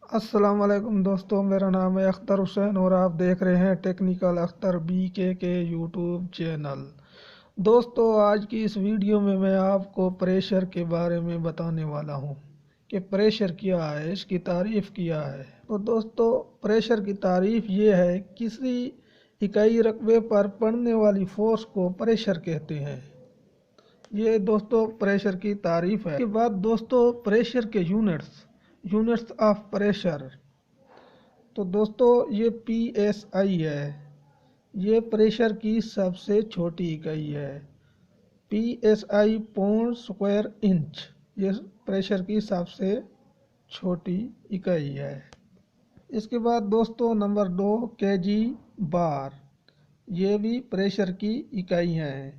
السلام علیکم دوستوں، میرا نام ہے اختر حسین اور آپ دیکھ رہے ہیں technical Akhtar BK YouTube channel. دوستوں، آج کی اس ویڈیو میں آپ کو پریشر کے بارے میں بتانے والا ہوں کہ پریشر کیا ہے، اس کی تعریف کیا ہے۔ تو دوستوں، پریشر کی تعریف یہ ہے، کسی اکائی رقبے پر پڑنے والی فورس کو پریشر کہتے ہیں۔ یہ دوستوں پریشر کی تعریف ہے۔ اس کے بعد دوستوں پریشر کے یونٹس آف پریشر۔ تو دوستوں یہ PSI ہے، یہ پریشر کی سب سے چھوٹی اکائی ہے۔ PSI پاؤنڈ سکوائر انچ، یہ پریشر کی سب سے چھوٹی اکائی ہے۔ اس کے بعد دوستوں نمبر 2 kg بار، یہ بھی پریشر کی اکائی ہیں،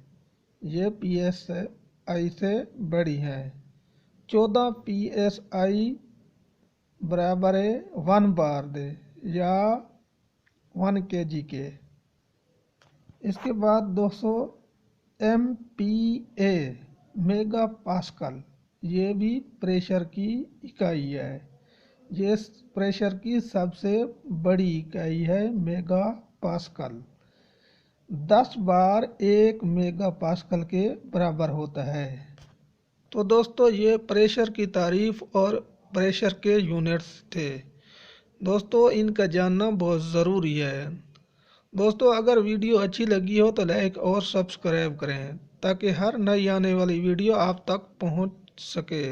یہ PSI سے بڑی ہے۔ 14 PSI برابر ہے 1 بار دے یا 1 kg کے۔ اس کے بعد 200 MPa میگا پاسکل، یہ بھی پریشر کی اکائی ہے، یہ پریشر کی سب سے بڑی اکائی ہے میگا پاسکل۔ 10 بار 1 میگا پاسکل کے برابر ہوتا ہے۔ تو دوستو یہ پریشر کی تعریف اور پریشر کے یونٹس تھے۔ دوستو ان کا جاننا بہت ضروری ہے۔ دوستو اگر ویڈیو اچھی لگی ہو تو لائک اور سبسکرائب کریں تاکہ ہر نئی آنے والی ویڈیو آپ تک پہنچ سکے۔